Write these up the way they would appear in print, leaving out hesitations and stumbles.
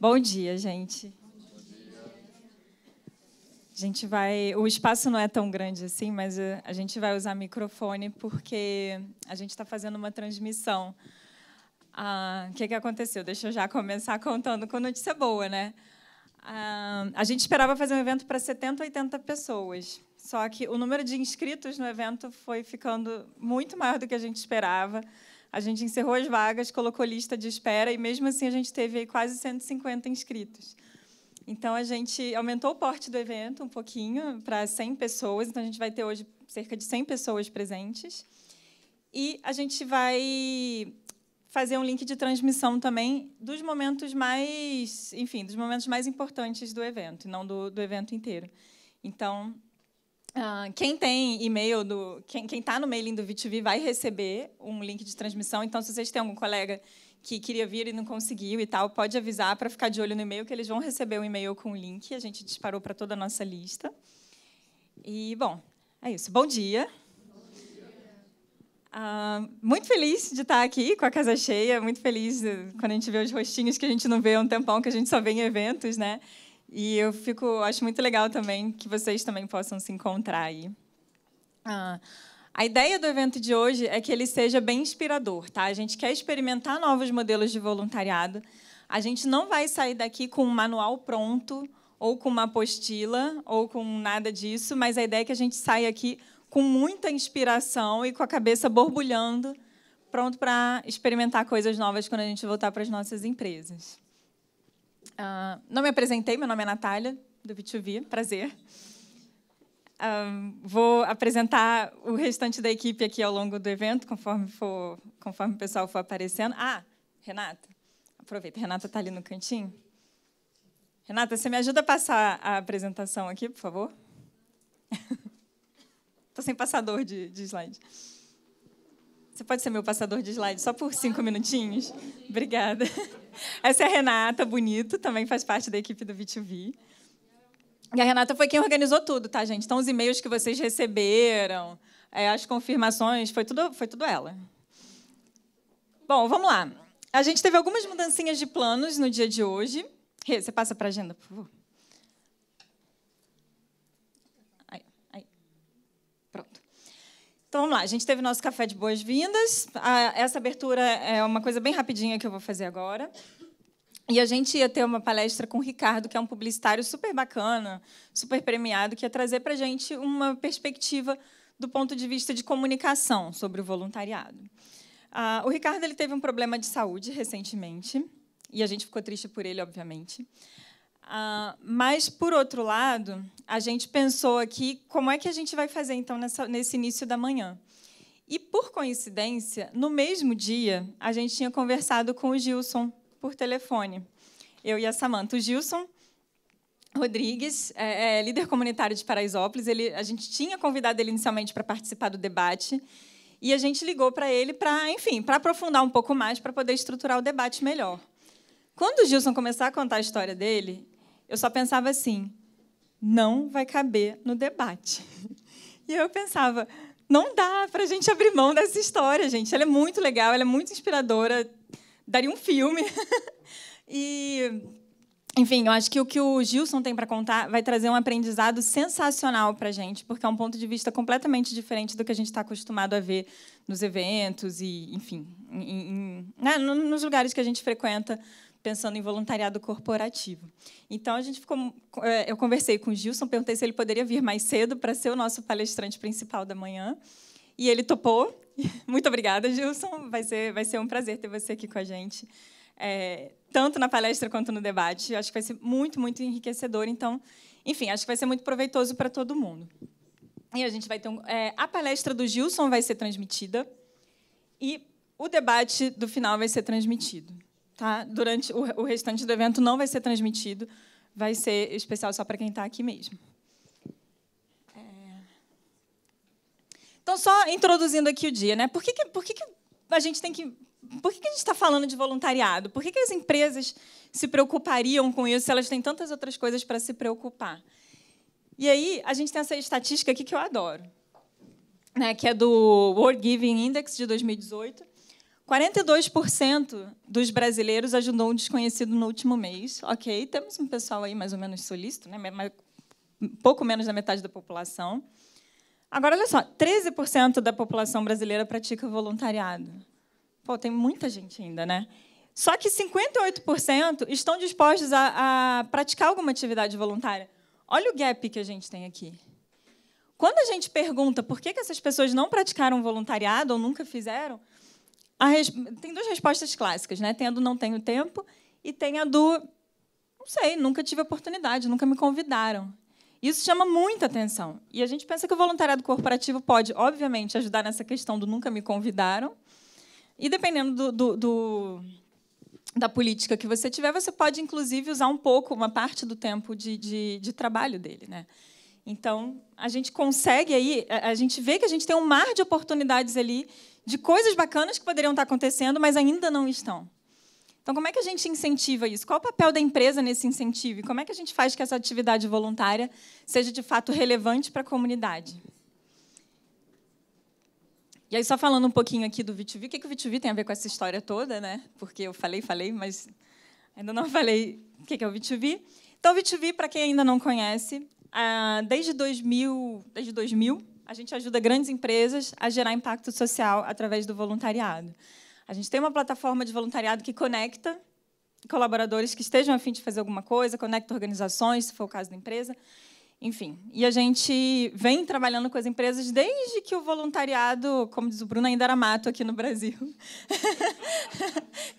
Bom dia, gente. A gente vai... O espaço não é tão grande assim, mas a gente vai usar microfone porque a gente está fazendo uma transmissão. O que aconteceu? Deixa eu já começar contando com notícia boa, né? A gente esperava fazer um evento para 70, 80 pessoas. Só que o número de inscritos no evento foi ficando muito maior do que a gente esperava. A gente encerrou as vagas, colocou lista de espera, e mesmo assim a gente teve aí quase 150 inscritos. Então, a gente aumentou o porte do evento um pouquinho para 100 pessoas. Então, a gente vai ter hoje cerca de 100 pessoas presentes. E a gente vai fazer um link de transmissão também dos momentos mais, enfim, dos momentos mais importantes do evento, não do evento inteiro. Então, quem tem e-mail quem está no mailing do V2V vai receber um link de transmissão. Então, se vocês têm algum colega que queria vir e não conseguiu e tal, pode avisar para ficar de olho no e-mail, que eles vão receber um e-mail com o link. A gente disparou para toda a nossa lista. E, bom, é isso. Bom dia. Muito feliz de estar aqui com a casa cheia, muito feliz quando a gente vê os rostinhos que a gente não vê há um tempão, que a gente só vê em eventos, né? E eu acho muito legal também que vocês também possam se encontrar aí. A ideia do evento de hoje é que ele seja bem inspirador, tá? A gente quer experimentar novos modelos de voluntariado. A gente não vai sair daqui com um manual pronto, ou com uma apostila, ou com nada disso, mas a ideia é que a gente saia aqui com muita inspiração e com a cabeça borbulhando, pronto para experimentar coisas novas quando a gente voltar para as nossas empresas. Não me apresentei, meu nome é Natália, do V2V, prazer. Vou apresentar o restante da equipe aqui ao longo do evento, conforme o pessoal for aparecendo. Renata, aproveita, Renata está ali no cantinho. Renata, você me ajuda a passar a apresentação aqui, por favor? Estou sem passador de slide. Você pode ser meu passador de slide só por 5 minutinhos? Obrigada. Essa é a Renata Bonito, também faz parte da equipe do V2V. E a Renata foi quem organizou tudo, tá, gente? Então, os e-mails que vocês receberam, as confirmações, foi tudo ela. Bom, vamos lá. A gente teve algumas mudancinhas de planos no dia de hoje. Rê, você passa para a agenda, por favor. Aí. Pronto. Então, vamos lá. A gente teve nosso café de boas-vindas. Essa abertura é uma coisa bem rapidinha que eu vou fazer agora. E a gente ia ter uma palestra com o Ricardo, que é um publicitário super bacana, super premiado, que ia trazer para a gente uma perspectiva do ponto de vista de comunicação sobre o voluntariado. O Ricardo ele teve um problema de saúde recentemente, e a gente ficou triste por ele, obviamente. Mas, por outro lado, a gente pensou aqui como é que a gente vai fazer, então, nesse início da manhã. E, por coincidência, no mesmo dia, a gente tinha conversado com o Gilson, por telefone, eu e a Samanta. O Gilson Rodrigues é líder comunitário de Paraisópolis. A gente tinha convidado ele inicialmente para participar do debate, e a gente ligou para ele para, enfim, para aprofundar um pouco mais, para poder estruturar o debate melhor. Quando o Gilson começou a contar a história dele, eu só pensava assim, não vai caber no debate. E eu pensava, não dá para a gente abrir mão dessa história, gente. Ela é muito legal, ela é muito inspiradora, daria um filme. E, enfim, eu acho que o que o Gilson tem para contar vai trazer um aprendizado sensacional para a gente, porque é um ponto de vista completamente diferente do que a gente está acostumado a ver nos eventos e, enfim, nos lugares que a gente frequenta, pensando em voluntariado corporativo. Então, eu conversei com o Gilson, perguntei se ele poderia vir mais cedo para ser o nosso palestrante principal da manhã, e ele topou. Muito obrigada, Gilson. Vai ser um prazer ter você aqui com a gente, tanto na palestra quanto no debate. Eu acho que vai ser muito, muito enriquecedor. Então, enfim, acho que vai ser muito proveitoso para todo mundo. E a gente vai ter a palestra do Gilson vai ser transmitida e o debate do final vai ser transmitido. Tá? Durante o restante do evento não vai ser transmitido, vai ser especial só para quem está aqui mesmo. Então, só introduzindo aqui o dia, né? Por que a gente está falando de voluntariado? Por que as empresas se preocupariam com isso se elas têm tantas outras coisas para se preocupar? E aí, a gente tem essa estatística aqui que eu adoro, né? Que é do World Giving Index de 2018. 42% dos brasileiros ajudou um desconhecido no último mês. Ok, temos um pessoal aí mais ou menos solícito, né? Um pouco menos da metade da população. Agora, olha só, 13% da população brasileira pratica voluntariado. Pô, tem muita gente ainda, né? Só que 58% estão dispostos a praticar alguma atividade voluntária. Olha o gap que a gente tem aqui. Quando a gente pergunta por que essas pessoas não praticaram voluntariado ou nunca fizeram, tem duas respostas clássicas, né? Tem a do não tenho tempo e tem a do não sei, nunca tive oportunidade, nunca me convidaram. Isso chama muita atenção. E a gente pensa que o voluntariado corporativo pode, obviamente, ajudar nessa questão do nunca me convidaram. E, dependendo da política que você tiver, você pode, inclusive, usar um pouco, uma parte do tempo de trabalho dele, né? Então, a gente consegue aí, a gente vê que a gente tem um mar de oportunidades ali, de coisas bacanas que poderiam estar acontecendo, mas ainda não estão. Então, como é que a gente incentiva isso? Qual o papel da empresa nesse incentivo? E como é que a gente faz que essa atividade voluntária seja, de fato, relevante para a comunidade? E aí, só falando um pouquinho aqui do V2V, o que o V2V tem a ver com essa história toda, né? Porque eu falei, mas ainda não falei o que é o V2V. Então, o V2V, para quem ainda não conhece, desde 2000, a gente ajuda grandes empresas a gerar impacto social através do voluntariado. A gente tem uma plataforma de voluntariado que conecta colaboradores que estejam a fim de fazer alguma coisa, conecta organizações, se for o caso da empresa, enfim. E a gente vem trabalhando com as empresas desde que o voluntariado, como diz o Bruno, ainda era mato aqui no Brasil.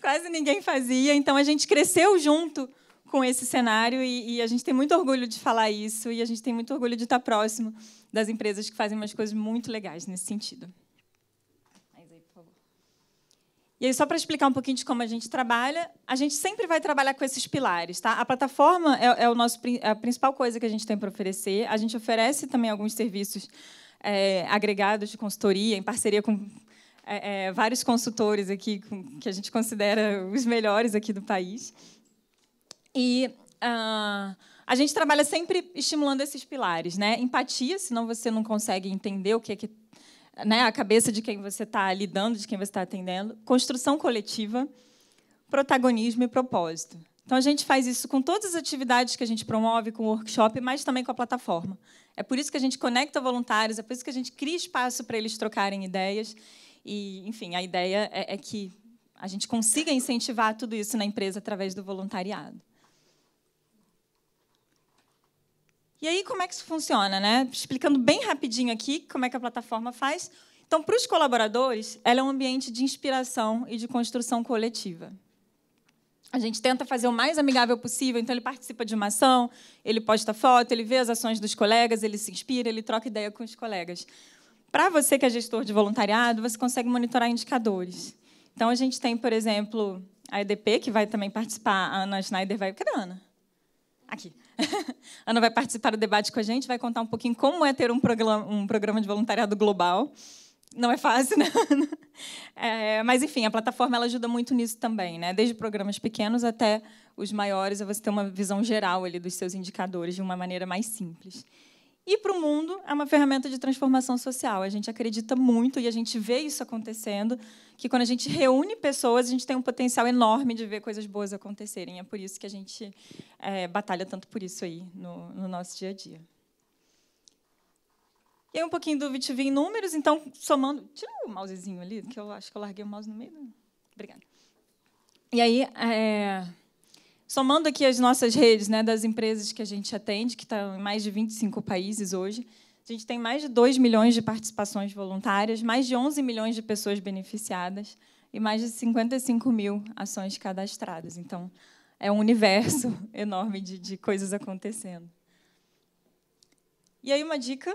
Quase ninguém fazia, então a gente cresceu junto com esse cenário e a gente tem muito orgulho de falar isso e a gente tem muito orgulho de estar próximo das empresas que fazem umas coisas muito legais nesse sentido. E aí, só para explicar um pouquinho de como a gente trabalha, a gente sempre vai trabalhar com esses pilares. Tá? A plataforma é a principal coisa que a gente tem para oferecer. A gente oferece também alguns serviços agregados de consultoria, em parceria com vários consultores aqui, que a gente considera os melhores aqui do país. E a gente trabalha sempre estimulando esses pilares, né? Empatia, senão você não consegue entender o que é que, né, a cabeça de quem você está lidando, de quem você está atendendo. Construção coletiva, protagonismo e propósito. Então, a gente faz isso com todas as atividades que a gente promove, com o workshop, mas também com a plataforma. É por isso que a gente conecta voluntários, é por isso que a gente cria espaço para eles trocarem ideias. E, enfim, a ideia é que a gente consiga incentivar tudo isso na empresa através do voluntariado. E aí, como é que isso funciona, né? Explicando bem rapidinho aqui como é que a plataforma faz. Então, para os colaboradores, ela é um ambiente de inspiração e de construção coletiva. A gente tenta fazer o mais amigável possível, então ele participa de uma ação, ele posta foto, ele vê as ações dos colegas, ele se inspira, ele troca ideia com os colegas. Para você que é gestor de voluntariado, você consegue monitorar indicadores. Então, a gente tem, por exemplo, a EDP, que vai também participar, a Ana Schneider vai... Cadê a Ana? Aqui. A Ana vai participar do debate com a gente, vai contar um pouquinho como é ter um programa de voluntariado global. Não é fácil, né? Mas, enfim, a plataforma ela ajuda muito nisso também, né? Desde programas pequenos até os maiores, você ter uma visão geral ali dos seus indicadores de uma maneira mais simples. E, para o mundo, é uma ferramenta de transformação social. A gente acredita muito, e a gente vê isso acontecendo, que, quando a gente reúne pessoas, a gente tem um potencial enorme de ver coisas boas acontecerem. É por isso que a gente batalha tanto por isso aí no nosso dia a dia. E aí, um pouquinho do V2V em números. Então, somando... Tira o mousezinho ali, que eu acho que eu larguei o mouse no meio. Obrigada. E aí... Somando aqui as nossas redes, né, das empresas que a gente atende, que estão em mais de 25 países hoje, a gente tem mais de 2 milhões de participações voluntárias, mais de 11 milhões de pessoas beneficiadas e mais de 55 mil ações cadastradas. Então, é um universo enorme de coisas acontecendo. E aí, uma dica.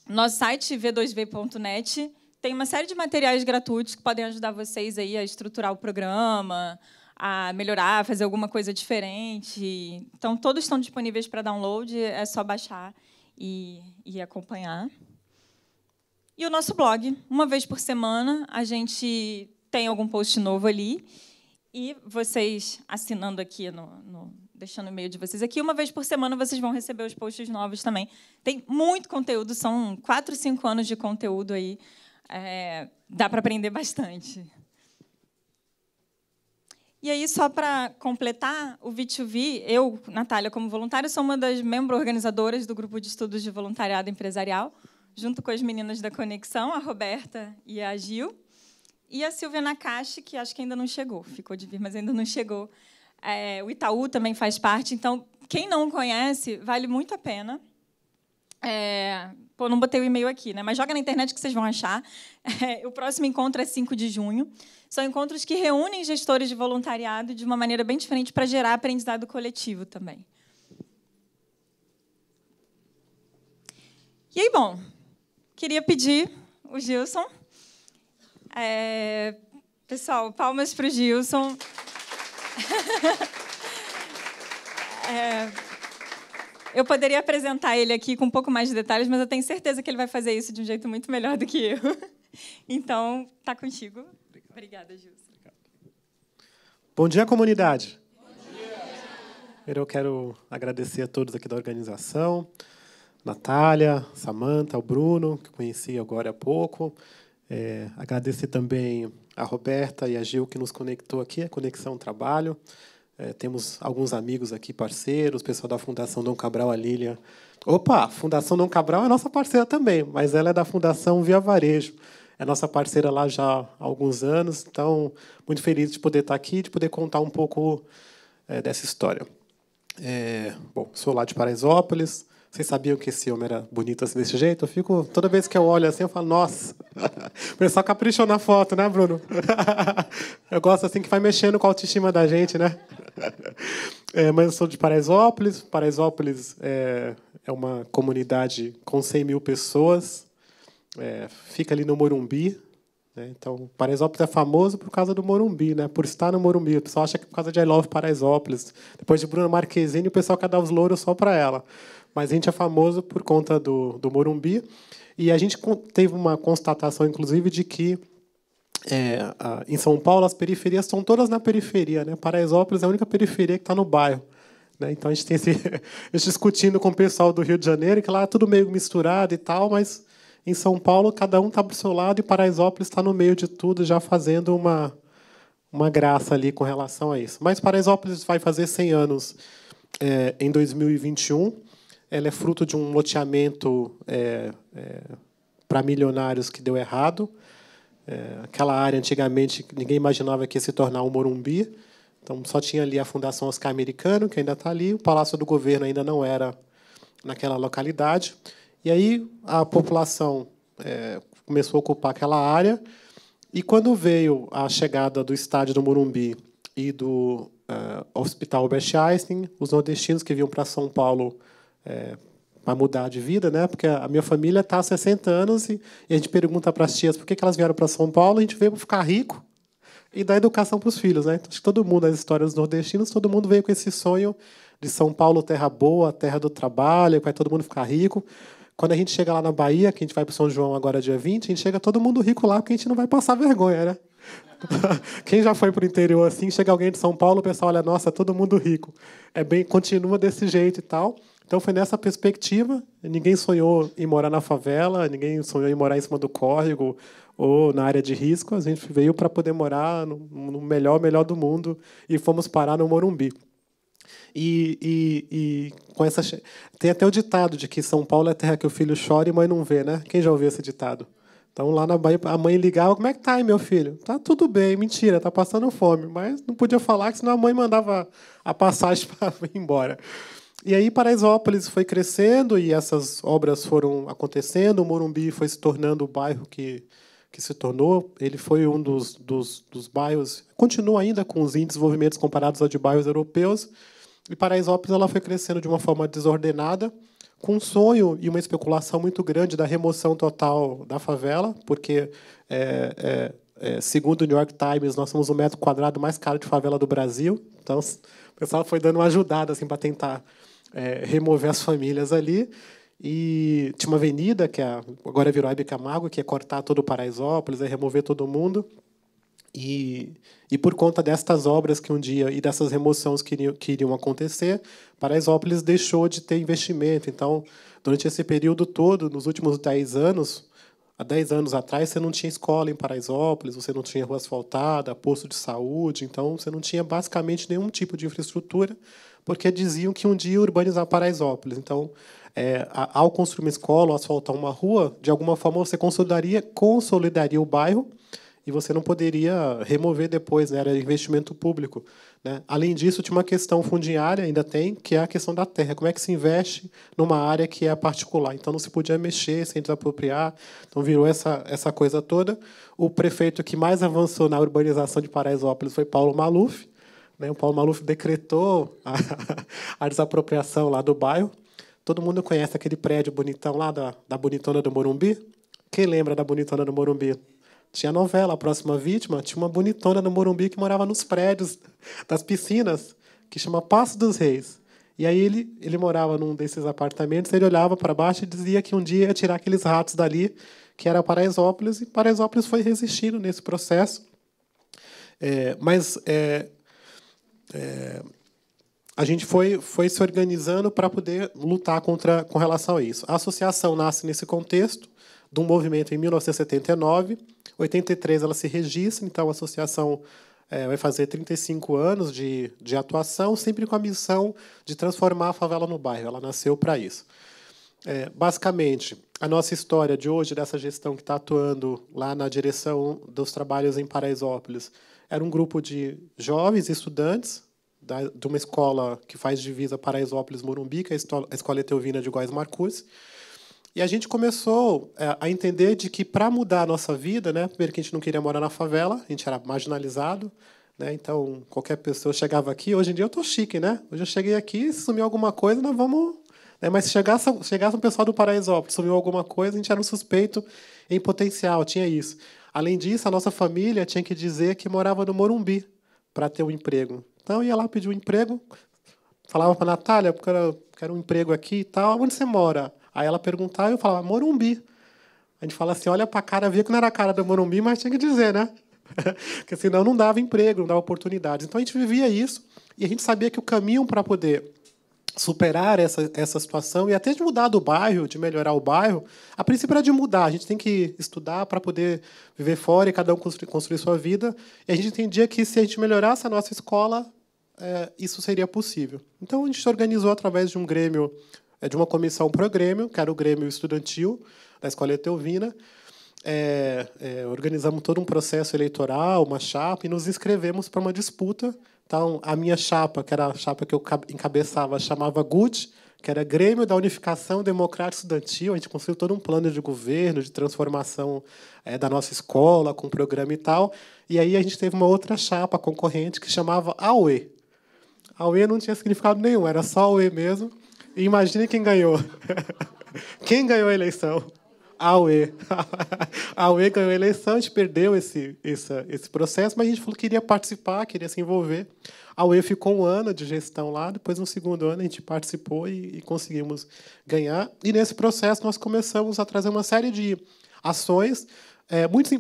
Nosso site, v2v.net, tem uma série de materiais gratuitos que podem ajudar vocês aí a estruturar o programa, a melhorar, a fazer alguma coisa diferente. Então, todos estão disponíveis para download, é só baixar e acompanhar. E o nosso blog, uma vez por semana, a gente tem algum post novo ali, e vocês, assinando aqui, deixando o e-mail de vocês aqui, uma vez por semana vocês vão receber os posts novos também. Tem muito conteúdo, são 4, 5 anos de conteúdo aí, dá para aprender bastante. E aí, só para completar, o V2V, eu, Natália, como voluntária, sou uma das membro-organizadoras do Grupo de Estudos de Voluntariado Empresarial, junto com as meninas da Conexão, a Roberta e a Gil, e a Silvia Nakashi, que acho que ainda não chegou, ficou de vir, mas ainda não chegou. O Itaú também faz parte, então, quem não conhece, vale muito a pena. Não botei o e-mail aqui, né? Mas joga na internet que vocês vão achar. O próximo encontro é 5 de junho. São encontros que reúnem gestores de voluntariado de uma maneira bem diferente para gerar aprendizado coletivo também. E aí, bom, queria pedir o Gilson. Pessoal, palmas para o Gilson. Eu poderia apresentar ele aqui com um pouco mais de detalhes, mas eu tenho certeza que ele vai fazer isso de um jeito muito melhor do que eu. Então, está contigo. Obrigada, Gilson. Bom dia, comunidade. Bom dia. Eu quero agradecer a todos aqui da organização, Natália, Samantha, o Bruno, que conheci agora há pouco. Agradecer também a Roberta e a Gil, que nos conectou aqui, a Conexão Trabalho. Temos alguns amigos aqui, parceiros, o pessoal da Fundação Dom Cabral, a Lília. Opa, a Fundação Dom Cabral é nossa parceira também, mas ela é da Fundação Via Varejo. É nossa parceira lá já há alguns anos, então, muito feliz de poder estar aqui, de poder contar um pouco dessa história. Bom, sou lá de Paraisópolis. Vocês sabiam que esse homem era bonito assim, desse jeito? Toda vez que eu olho assim, eu falo, nossa, o pessoal caprichou na foto, né, Bruno? Eu gosto assim que vai mexendo com a autoestima da gente, né? Mas eu sou de Paraisópolis. Paraisópolis é uma comunidade com 100 mil pessoas. Fica ali no Morumbi. Então, Paraisópolis é famoso por causa do Morumbi, né? Por estar no Morumbi. O pessoal acha que é por causa de I Love Paraisópolis. Depois de Bruna Marquezine, o pessoal quer dar os louros só para ela. Mas a gente é famoso por conta do Morumbi. E a gente teve uma constatação, inclusive, de que em São Paulo as periferias estão todas na periferia, né? Paraisópolis é a única periferia que está no bairro. Né? Então, a gente tem discutindo com o pessoal do Rio de Janeiro, que lá é tudo meio misturado e tal, mas em São Paulo cada um está para o seu lado e Paraisópolis está no meio de tudo, já fazendo uma graça ali com relação a isso. Mas Paraisópolis vai fazer 100 anos em 2021. Ela é fruto de um loteamento para milionários que deu errado. Aquela área, antigamente, ninguém imaginava que ia se tornar um Morumbi. Então, só tinha ali a Fundação Oscar Americano, que ainda está ali. O Palácio do Governo ainda não era naquela localidade. E aí a população começou a ocupar aquela área. E, quando veio a chegada do estádio do Morumbi e do Hospital Albert Einstein, os nordestinos que vinham para São Paulo para mudar de vida, né? Porque a minha família está há 60 anos e a gente pergunta para as tias por que elas vieram para São Paulo. A gente veio para ficar rico e dar educação para os filhos, né? Então, acho que todo mundo, as histórias dos nordestinos, todo mundo veio com esse sonho de São Paulo, terra boa, terra do trabalho, que vai todo mundo ficar rico. Quando a gente chega lá na Bahia, que a gente vai para São João agora dia 20, a gente chega todo mundo rico lá, porque a gente não vai passar vergonha, né? Quem já foi para o interior assim, chega alguém de São Paulo, o pessoal olha, nossa, todo mundo rico. Continua desse jeito e tal. Então, foi nessa perspectiva. Ninguém sonhou em morar na favela, ninguém sonhou em morar em cima do córrego ou na área de risco. A gente veio para poder morar no melhor do mundo e fomos parar no Morumbi. E com essa tem até o ditado de que São Paulo é terra que o filho chora e mãe não vê, né? Quem já ouviu esse ditado? Então, lá na Bahia, a mãe ligava, como é que tá aí, meu filho? Tá tudo bem, mentira, tá passando fome. Mas não podia falar, que senão a mãe mandava a passagem para ir embora. E aí Paraisópolis foi crescendo e essas obras foram acontecendo. O Morumbi foi se tornando o bairro que se tornou. Ele foi um dos bairros, continua ainda com os índices de desenvolvimento comparados aos de bairros europeus. E Paraisópolis ela foi crescendo de uma forma desordenada, com um sonho e uma especulação muito grande da remoção total da favela, porque, segundo o New York Times, nós somos o metro quadrado mais caro de favela do Brasil. Então, o pessoal foi dando uma ajudada assim, para tentar remover as famílias ali. E tinha uma avenida, que agora virou Hebe Camargo, que é cortar todo o Paraisópolis, remover todo mundo. E por conta destas obras que um dia e dessas remoções que iriam acontecer, Paraisópolis deixou de ter investimento. Então, durante esse período todo, nos últimos 10 anos, há 10 anos atrás, você não tinha escola em Paraisópolis, você não tinha rua asfaltada, posto de saúde, então você não tinha basicamente nenhum tipo de infraestrutura, porque diziam que um dia ia urbanizar Paraisópolis. Então, ao construir uma escola ou asfaltar uma rua, de alguma forma você consolidaria o bairro e você não poderia remover depois, né? Era investimento público, né? Além disso, tinha uma questão fundiária, ainda tem, que é a questão da terra. Como é que se investe numa área que é particular? Então, não se podia mexer sem desapropriar. Então, virou essa coisa toda. O prefeito que mais avançou na urbanização de Paraisópolis foi Paulo Maluf, né? O Paulo Maluf decretou a desapropriação lá do bairro. Todo mundo conhece aquele prédio bonitão lá da Bonitona do Morumbi? Quem lembra da Bonitona do Morumbi? Tinha a novela A Próxima Vítima, tinha uma bonitona no Morumbi que morava nos prédios das piscinas, que chama Paço dos Reis. E aí ele morava num desses apartamentos, ele olhava para baixo e dizia que um dia ia tirar aqueles ratos dali, que era Paraisópolis, e Paraisópolis foi resistindo nesse processo. A gente foi se organizando para poder lutar com relação a isso. A associação nasce nesse contexto de um movimento em 1979. Em 83 ela se registra, então a associação vai fazer 35 anos de atuação, sempre com a missão de transformar a favela no bairro. Ela nasceu para isso. Basicamente, a nossa história de hoje, dessa gestão que está atuando lá na direção dos trabalhos em Paraisópolis, era um grupo de jovens estudantes de uma escola que faz divisa Paraisópolis-Morumbi, que é a Escola Etelvina de Góes Marcuzzi. E a gente começou a entender de que, para mudar a nossa vida, né, primeiro que a gente não queria morar na favela, a gente era marginalizado, né, então qualquer pessoa chegava aqui. Hoje em dia eu estou chique, né? Hoje eu cheguei aqui, se sumiu alguma coisa, nós vamos... Né, mas se chegasse um pessoal do Paraisópolis, sumiu alguma coisa, a gente era um suspeito em potencial, tinha isso. Além disso, a nossa família tinha que dizer que morava no Morumbi para ter um emprego. Então, eu ia lá pedir um emprego, falava para a Natália, porque eu quero um emprego aqui e tal. Onde você mora? Aí ela perguntava e eu falava, Morumbi. A gente fala assim, olha para a cara, via que não era a cara do Morumbi, mas tinha que dizer, né? Porque senão não dava emprego, não dava oportunidades. Então, a gente vivia isso e a gente sabia que o caminho para poder superar essa situação e até de mudar do bairro, de melhorar o bairro, a princípio era de mudar. A gente tem que estudar para poder viver fora e cada um construir sua vida. E a gente entendia que, se a gente melhorasse a nossa escola, isso seria possível. Então, a gente se organizou através de um grêmio, de uma comissão pró-grêmio, que era o Grêmio Estudantil da Escola Etelvina. Organizamos todo um processo eleitoral, uma chapa, e nos inscrevemos para uma disputa. Então, a minha chapa, que era a chapa que eu encabeçava, chamava GUD, que era Grêmio da Unificação Democrática Estudantil. A gente construiu todo um plano de governo, de transformação da nossa escola, com programa e tal. E aí a gente teve uma outra chapa concorrente que chamava AUE. AUE não tinha significado nenhum, era só AUE mesmo. E imagine quem ganhou. Quem ganhou a eleição? A AUE. A AUE ganhou a eleição, a gente perdeu esse processo, mas a gente falou que queria participar, queria se envolver. A AUE ficou um ano de gestão lá, depois, no segundo ano, a gente participou e conseguimos ganhar. E, nesse processo, nós começamos a trazer uma série de ações,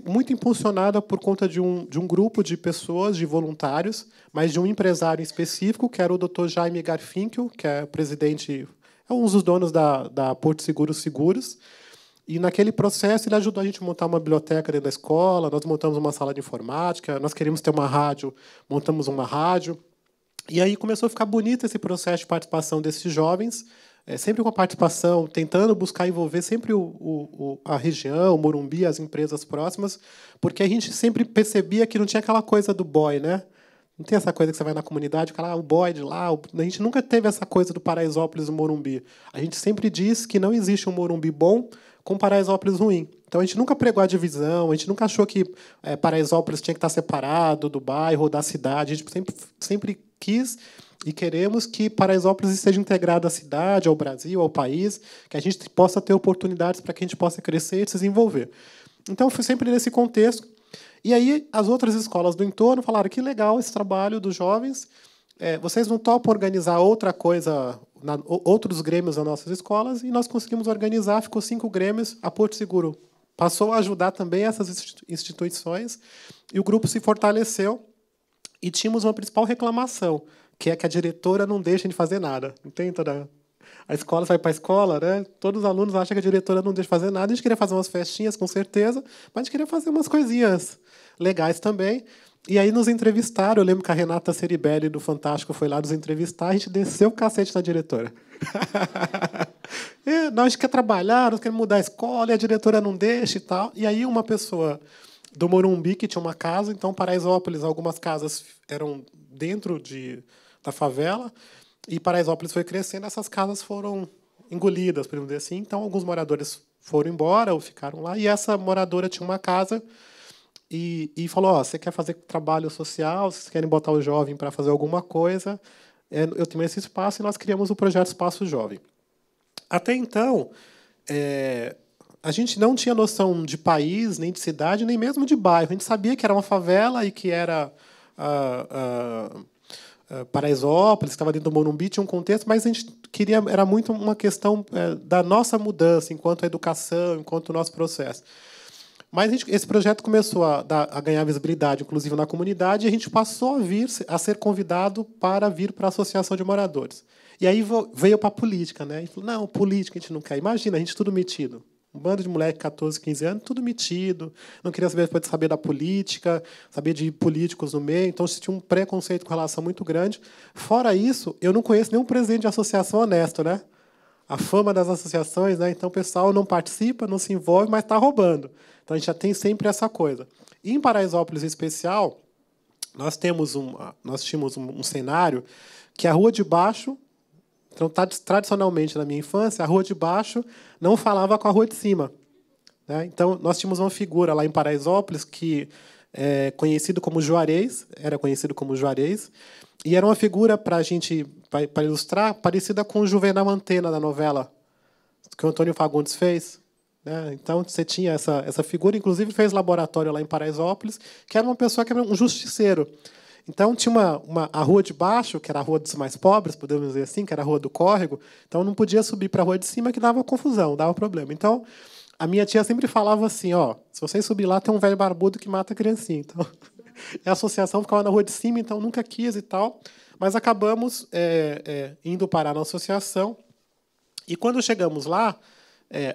muito impulsionada por conta de um grupo de pessoas, de voluntários, mas de um empresário específico, que era o Dr. Jaime Garfinkel, que é presidente, é um dos donos da Porto Seguros. E, naquele processo, ele ajudou a gente a montar uma biblioteca dentro da escola, nós montamos uma sala de informática, nós queríamos ter uma rádio, montamos uma rádio. E aí começou a ficar bonito esse processo de participação desses jovens, sempre com a participação, tentando buscar envolver sempre a região, o Morumbi, as empresas próximas, porque a gente sempre percebia que não tinha aquela coisa do boy, né? Não tem essa coisa que você vai na comunidade, o boy de lá. A gente nunca teve essa coisa do Paraisópolis e do Morumbi. A gente sempre disse que não existe um Morumbi bom com Paraisópolis ruim. Então, a gente nunca pregou a divisão, a gente nunca achou que Paraisópolis tinha que estar separado do bairro ou da cidade. A gente sempre quis e queremos que Paraisópolis esteja integrado à cidade, ao Brasil, ao país, que a gente possa ter oportunidades para que a gente possa crescer e se desenvolver. Então, foi sempre nesse contexto. E aí, as outras escolas do entorno falaram que legal esse trabalho dos jovens, vocês não topam organizar outra coisa, outros grêmios nas nossas escolas, e nós conseguimos organizar, ficou 5 grêmios, a Porto Seguro passou a ajudar também essas instituições, e o grupo se fortaleceu, e tínhamos uma principal reclamação, que é que a diretora não deixa de fazer nada. Não tem toda A escola, você vai para a escola, né? Todos os alunos acham que a diretora não deixa fazer nada. A gente queria fazer umas festinhas, com certeza, mas a gente queria fazer umas coisinhas legais também. E aí nos entrevistaram. Eu lembro que a Renata Ceribelli, do Fantástico, foi lá nos entrevistar. A gente desceu o cacete na diretora. Nós queremos trabalhar, nós queremos mudar a escola, e a diretora não deixa e tal. E aí uma pessoa do Morumbi, que tinha uma casa, então, Paraisópolis, algumas casas eram dentro da favela, e Paraisópolis foi crescendo, essas casas foram engolidas, por dizer assim. Então, alguns moradores foram embora ou ficaram lá, e essa moradora tinha uma casa e falou: você quer fazer trabalho social, vocês querem botar o jovem para fazer alguma coisa, eu tenho esse espaço, e nós criamos o projeto Espaço Jovem. Até então, a gente não tinha noção de país, nem de cidade, nem mesmo de bairro. A gente sabia que era uma favela e que era Paraisópolis, que estava dentro do Morumbi, tinha um contexto, mas a gente queria, era muito uma questão da nossa mudança enquanto a educação, enquanto o nosso processo. Mas esse projeto começou a ganhar visibilidade, inclusive na comunidade, e a gente passou a ser convidado para vir para a Associação de Moradores. E aí veio para a política, né? A gente falou: não, política a gente não quer. Imagina, a gente tudo metido. Um bando de moleque de 14, 15 anos, tudo metido. Não queria saber da política, saber de políticos no meio. Então, tinha um preconceito com relação muito grande. Fora isso, eu não conheço nenhum presidente de associação honesto, né? A fama das associações, né? Então, o pessoal não participa, não se envolve, mas está roubando. Então, a gente já tem sempre essa coisa. E em Paraisópolis, em especial, nós tínhamos um cenário que a Rua de Baixo... Então, tradicionalmente, na minha infância, a Rua de Baixo não falava com a Rua de Cima, né? Então, nós tínhamos uma figura lá em Paraisópolis que é conhecido como Juarez, e era uma figura, para ilustrar, parecida com o Juvenal Antena, da novela que o Antônio Fagundes fez, né? Então, você tinha essa figura, inclusive fez laboratório lá em Paraisópolis, que era uma pessoa que era um justiceiro. Então, tinha a Rua de Baixo, que era a Rua dos mais pobres, podemos dizer assim, que era a Rua do Córrego. Então, não podia subir para a Rua de Cima, que dava confusão, dava problema. Então, a minha tia sempre falava assim: se vocês subir lá, tem um velho barbudo que mata a criancinha. Então, a associação ficava na Rua de Cima, então nunca quis e tal. Mas acabamos indo parar na associação. E, quando chegamos lá,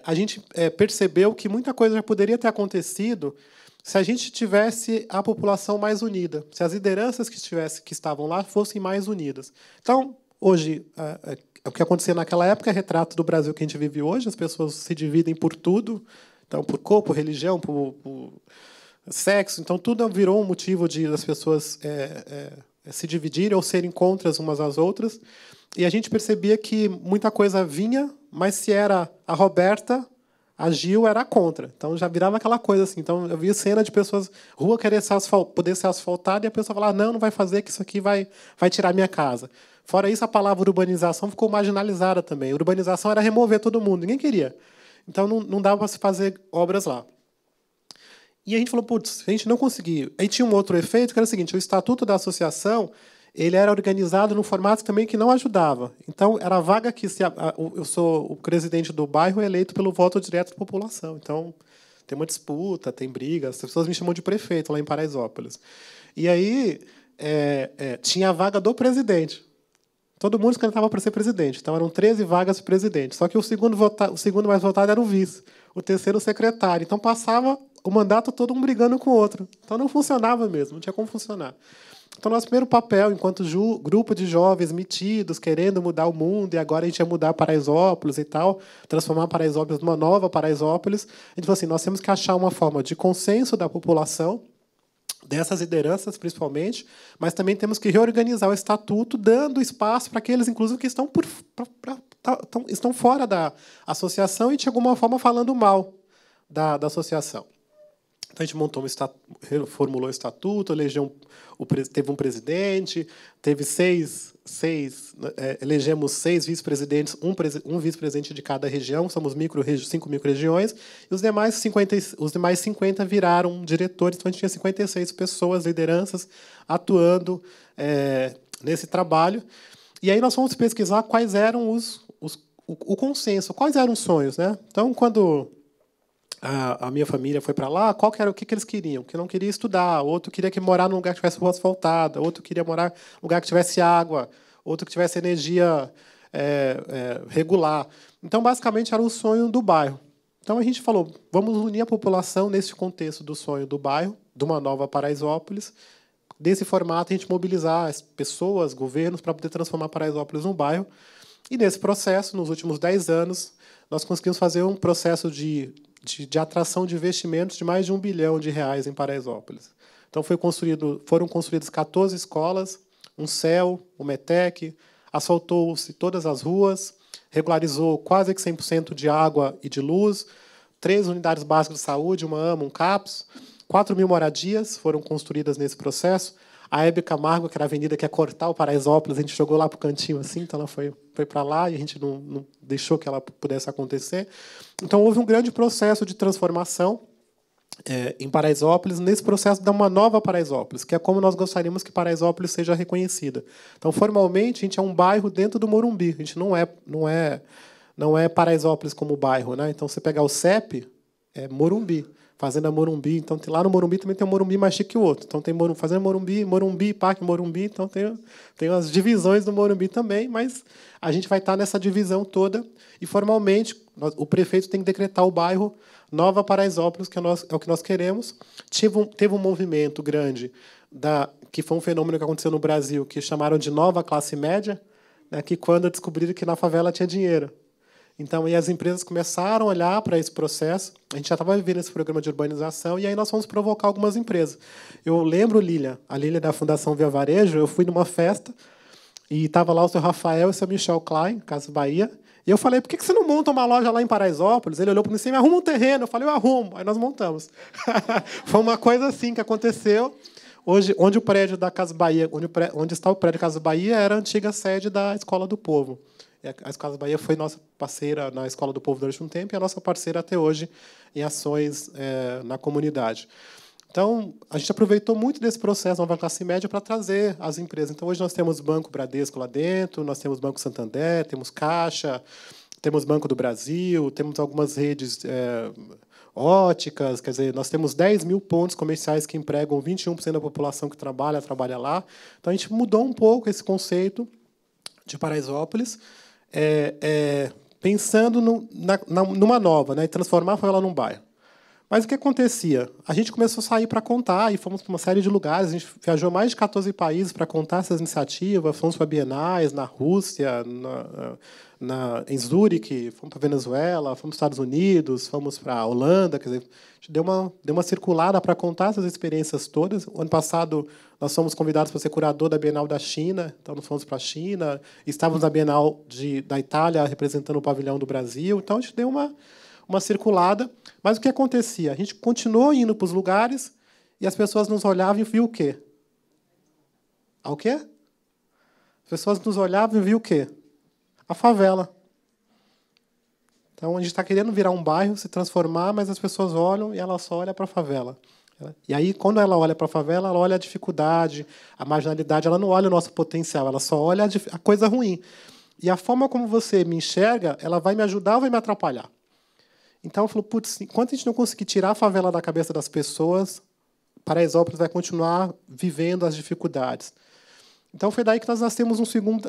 a gente percebeu que muita coisa já poderia ter acontecido se a gente tivesse a população mais unida, se as lideranças que estavam lá fossem mais unidas. Então, hoje, o que acontecia naquela época é retrato do Brasil que a gente vive hoje. As pessoas se dividem por tudo, então, por cor, por religião, por sexo. Então, tudo virou um motivo das pessoas se dividirem ou serem contra umas às outras. E a gente percebia que muita coisa vinha, mas se era a Roberta, a Gil era contra. Então, já virava aquela coisa assim. Então, eu via cena de pessoas, rua querer poder ser asfaltada, e a pessoa falava: não vai fazer, que isso aqui vai tirar minha casa. Fora isso, a palavra urbanização ficou marginalizada também. Urbanização era remover todo mundo, ninguém queria. Então, não dava para se fazer obras lá. E a gente falou: putz, a gente não conseguiu. Aí tinha um outro efeito, que era o seguinte: o estatuto da associação ele era organizado num formato também que não ajudava. Então, era a vaga que... eu sou o presidente do bairro eleito pelo voto direto da população. Então, tem uma disputa, tem briga. As pessoas me chamam de prefeito lá em Paraisópolis. E aí, tinha a vaga do presidente. Todo mundo se candidatava para ser presidente. Então, eram 13 vagas de presidente. Só que o segundo mais votado era o vice. O terceiro, o secretário. Então, passava o mandato todo um brigando com o outro. Então, não funcionava mesmo. Não tinha como funcionar. Então, nosso primeiro papel, enquanto grupo de jovens metidos, querendo mudar o mundo, e agora a gente ia mudar Paraisópolis e tal, transformar Paraisópolis numa nova Paraisópolis, a gente falou assim: nós temos que achar uma forma de consenso da população, dessas lideranças principalmente, mas também temos que reorganizar o estatuto, dando espaço para aqueles, inclusive, que estão fora da associação e, de alguma forma, falando mal da associação. Então, a gente montou reformulou o estatuto, teve um presidente, teve elegemos 6 vice-presidentes, um vice-presidente de cada região, somos 5 micro-regiões, e os demais 50 viraram diretores. Então, a gente tinha 56 pessoas, lideranças, atuando nesse trabalho. E aí nós fomos pesquisar quais eram o consenso, quais eram os sonhos, né? Então, quando a minha família foi para lá, o que eles queriam? Que não queria estudar, outro queria morar num lugar que tivesse rua asfaltada, outro queria morar num lugar que tivesse água, outro que tivesse energia regular. Então, basicamente, era o sonho do bairro. Então, a gente falou, vamos unir a população nesse contexto do sonho do bairro, de uma nova Paraisópolis. Desse formato, a gente mobilizar as pessoas, governos, para poder transformar Paraisópolis num bairro. E, nesse processo, nos últimos 10 anos, nós conseguimos fazer um processo de atração de investimentos de mais de R$1 bilhão em Paraisópolis. Então, foram construídas 14 escolas, um CEL, um METEC, asfaltou-se todas as ruas, regularizou quase que 100% de água e de luz, 3 unidades básicas de saúde, uma AMA, um CAPS, 4.000 moradias foram construídas nesse processo. A Hebe Camargo, que era a avenida que ia cortar o Paraisópolis, a gente jogou lá para o cantinho assim, então ela foi para lá e a gente não deixou que ela pudesse acontecer. Então, houve um grande processo de transformação em Paraisópolis, nesse processo de uma nova Paraisópolis, que é como nós gostaríamos que Paraisópolis seja reconhecida. Então, formalmente, a gente é um bairro dentro do Morumbi. A gente não é Paraisópolis como bairro, né? Então, você pegar o CEP, é Morumbi. Fazenda Morumbi. Então, lá no Morumbi também tem um Morumbi mais chique que o outro. Então, tem Fazenda Morumbi, Morumbi, Parque Morumbi. Então, tem as divisões do Morumbi também, mas a gente vai estar nessa divisão toda. E, formalmente, o prefeito tem que decretar o bairro Nova Paraisópolis, que é o que nós queremos. Teve um movimento grande, que foi um fenômeno que aconteceu no Brasil, que chamaram de nova classe média, né, que quando descobriram que na favela tinha dinheiro. Então, aí as empresas começaram a olhar para esse processo. A gente já estava vivendo esse programa de urbanização, e aí nós fomos provocar algumas empresas. Eu lembro, a Lília da Fundação Via Varejo, eu fui numa festa, e estava lá o seu Rafael e o seu Michel Klein, Casa Bahia, e eu falei, por que você não monta uma loja lá em Paraisópolis? Ele olhou para mim e me arruma um terreno. Eu falei, eu arrumo. Aí nós montamos. Foi uma coisa assim que aconteceu. Hoje, onde o prédio da Casa Bahia, onde está o prédio da Casa Bahia, era a antiga sede da Escola do Povo. A Casa Bahia foi nossa parceira na Escola do Povo durante um tempo e a nossa parceira até hoje em ações na comunidade. Então, a gente aproveitou muito desse processo Nova Classe Média para trazer as empresas. Então, hoje nós temos Banco Bradesco lá dentro, nós temos Banco Santander, temos Caixa, temos Banco do Brasil, temos algumas redes óticas, quer dizer, nós temos 10.000 pontos comerciais que empregam 21% da população que trabalha lá. Então, a gente mudou um pouco esse conceito de Paraisópolis, pensando numa nova, né, e transformar a favela num bairro. Mas o que acontecia? A gente começou a sair para contar, e fomos para uma série de lugares. A gente viajou mais de 14 países para contar essas iniciativas. Fomos para bienais, na Rússia, em Zurique, fomos para a Venezuela, fomos para os Estados Unidos, fomos para a Holanda. Quer dizer, a gente deu uma circulada para contar essas experiências todas. O ano passado, nós fomos convidados para ser curador da Bienal da China, então nós fomos para a China. Estávamos na Bienal da Itália, representando o pavilhão do Brasil. Então, a gente deu uma circulada. Mas o que acontecia? A gente continuou indo para os lugares e as pessoas nos olhavam e viam o quê? O quê? As pessoas nos olhavam e viam o quê? A favela. Então, a gente está querendo virar um bairro, se transformar, mas as pessoas olham e ela só olha para a favela. E aí, quando ela olha para a favela, ela olha a dificuldade, a marginalidade, ela não olha o nosso potencial, ela só olha a coisa ruim. E a forma como você me enxerga, ela vai me ajudar ou vai me atrapalhar? Então, eu falo, putz, enquanto a gente não conseguir tirar a favela da cabeça das pessoas, Paraisópolis vai continuar vivendo as dificuldades. Então, foi daí que nós temos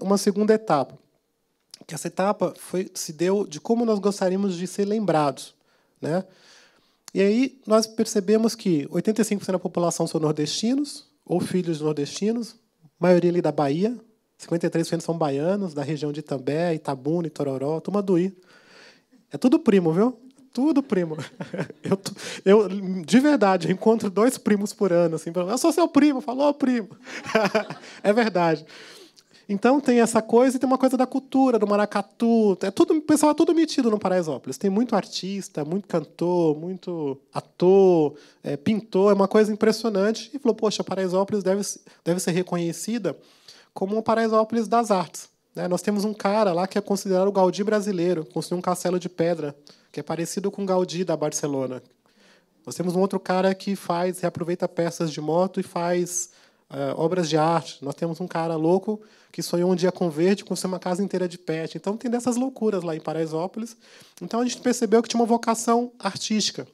uma segunda etapa. Que essa etapa se deu de como nós gostaríamos de ser lembrados, né? E aí nós percebemos que 85% da população são nordestinos ou filhos de nordestinos, maioria ali da Bahia, 53% são baianos, da região de Itambé, Itabuna, Itororó, Tumanduí. É tudo primo, viu? Tudo primo. Eu de verdade, encontro 2 primos por ano. Assim, eu sou seu primo. Falou, primo. É verdade. Então, tem essa coisa e tem uma coisa da cultura, do maracatu. O pessoal é tudo metido no Paraisópolis. Tem muito artista, muito cantor, muito ator, pintor. É uma coisa impressionante. E falou, poxa, Paraisópolis deve ser reconhecida como uma Paraisópolis das artes. Nós temos um cara lá que é considerado o Gaudí brasileiro, construiu um castelo de pedra, que é parecido com o Gaudí da Barcelona. Nós temos um outro cara que reaproveita peças de moto e faz obras de arte. Nós temos um cara louco que sonhou um dia com verde, construiu uma casa inteira de pet. Então, tem dessas loucuras lá em Paraisópolis. Então, a gente percebeu que tinha uma vocação artística.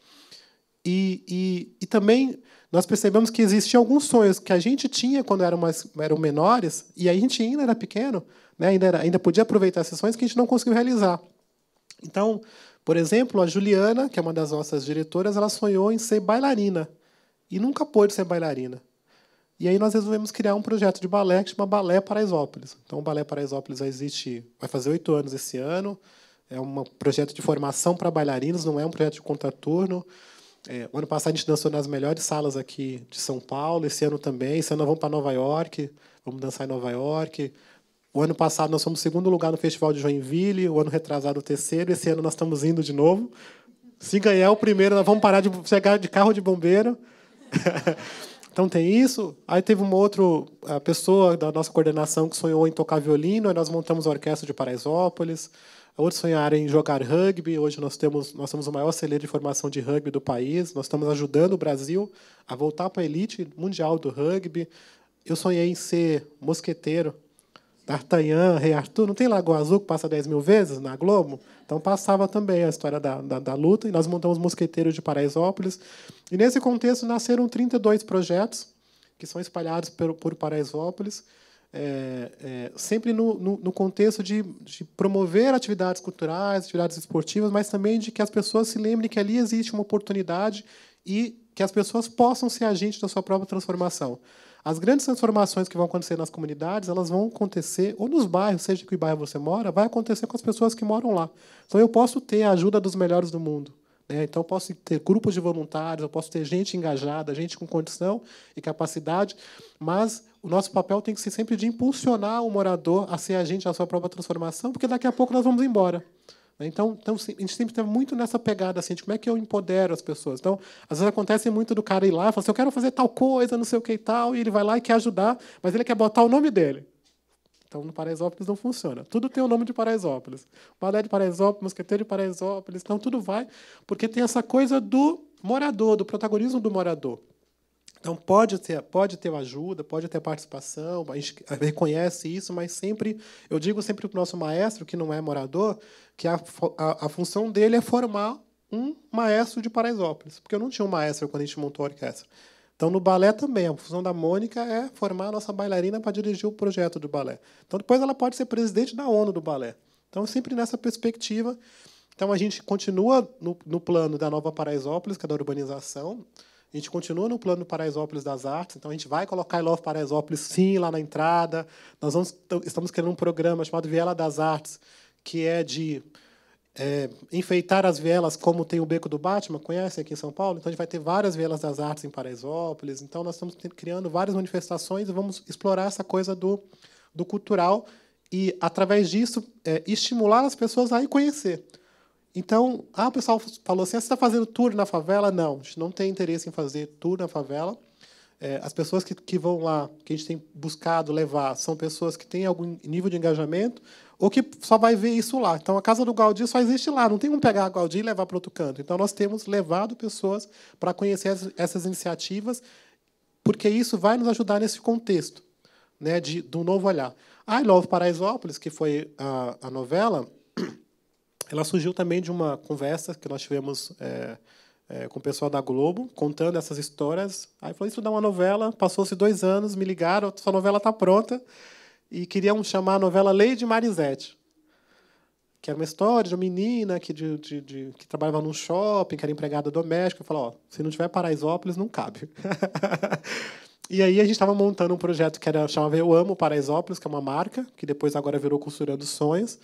E também nós percebemos que existiam alguns sonhos que a gente tinha quando eram menores, e a gente ainda era pequeno, né, ainda podia aproveitar esses sonhos que a gente não conseguiu realizar. Então, por exemplo, a Juliana, que é uma das nossas diretoras, ela sonhou em ser bailarina e nunca pôde ser bailarina. E aí nós resolvemos criar um projeto de balé que chama Balé Paraisópolis. Então, o Balé Paraisópolis vai fazer 8 anos esse ano. É um projeto de formação para bailarinos, não é um projeto de contraturno. O ano passado a gente dançou nas melhores salas aqui de São Paulo, esse ano também. Esse ano nós vamos para Nova York, vamos dançar em Nova York. O ano passado nós fomos 2º lugar no Festival de Joinville, o ano retrasado o 3º, esse ano nós estamos indo de novo. Se ganhar o primeiro, nós vamos parar de chegar de carro de bombeiro. Então tem isso. Aí teve uma outra pessoa da nossa coordenação que sonhou em tocar violino, aí nós montamos a Orquestra de Paraisópolis. Outros sonharam em jogar rugby. Hoje nós somos o maior celeiro de formação de rugby do país. Nós estamos ajudando o Brasil a voltar para a elite mundial do rugby. Eu sonhei em ser mosqueteiro. D'Artagnan, Rei Arthur. Não tem Lagoa Azul que passa 10 mil vezes na Globo? Então passava também a história da luta. E nós montamos Mosqueteiros de Paraisópolis. E nesse contexto nasceram 32 projetos que são espalhados por Paraisópolis. Sempre no contexto de promover atividades culturais, atividades esportivas, mas também de que as pessoas se lembrem que ali existe uma oportunidade e que as pessoas possam ser agentes da sua própria transformação. As grandes transformações que vão acontecer nas comunidades, elas vão acontecer, ou nos bairros, seja que bairro você mora, vai acontecer com as pessoas que moram lá. Então, eu posso ter a ajuda dos melhores do mundo. Então, eu posso ter grupos de voluntários, eu posso ter gente engajada, gente com condição e capacidade, mas o nosso papel tem que ser sempre de impulsionar o morador a ser agente da sua própria transformação, porque daqui a pouco nós vamos embora. Então, a gente sempre está muito nessa pegada assim, de como é que eu empodero as pessoas. Então, às vezes acontece muito do cara ir lá e falar assim, eu quero fazer tal coisa, não sei o que e tal, e ele vai lá e quer ajudar, mas ele quer botar o nome dele. Então, no Paraisópolis não funciona. Tudo tem o nome de Paraisópolis. Balé de Paraisópolis, Mosqueteiro de Paraisópolis, então tudo vai, porque tem essa coisa do morador, do protagonismo do morador. Então, pode ter ajuda, pode ter participação, a gente reconhece isso, mas sempre, eu digo sempre para o nosso maestro, que não é morador, que a função dele é formar um maestro de Paraisópolis, porque eu não tinha um maestro quando a gente montou a orquestra. Então, no balé também, a função da Mônica é formar a nossa bailarina para dirigir o projeto do balé. Então, depois ela pode ser presidente da ONU do balé. Então, sempre nessa perspectiva. Então, a gente continua no plano da Nova Paraisópolis, que é da urbanização. A gente continua no plano do Paraisópolis das Artes, então a gente vai colocar I Love Paraisópolis, sim, lá na entrada. Estamos criando um programa chamado Viela das Artes, que é de enfeitar as vielas como tem o Beco do Batman, conhece aqui em São Paulo? Então, a gente vai ter várias vielas das artes em Paraisópolis. Então, nós estamos criando várias manifestações e vamos explorar essa coisa do cultural e, através disso, estimular as pessoas a ir conhecer. Então, o pessoal falou assim, você está fazendo tour na favela? Não, a gente não tem interesse em fazer tour na favela. As pessoas que vão lá, que a gente tem buscado levar, são pessoas que têm algum nível de engajamento ou que só vai ver isso lá. Então, a Casa do Gaudí só existe lá, não tem como pegar a Gaudí e levar para outro canto. Então, nós temos levado pessoas para conhecer essas iniciativas, porque isso vai nos ajudar nesse contexto, né, do novo olhar. A I Love Paraisópolis, que foi a novela, ela surgiu também de uma conversa que nós tivemos com o pessoal da Globo, contando essas histórias. Aí falei, estudar uma novela, passou-se 2 anos, me ligaram, sua novela está pronta, e queriam chamar a novela Lady Marisete, que era uma história de uma menina que trabalhava num shopping, que era empregada doméstica. Eu falei, se não tiver Paraisópolis, não cabe. E aí a gente estava montando um projeto que chamava Eu Amo Paraisópolis, que é uma marca, que depois agora virou Costurando Sonhos.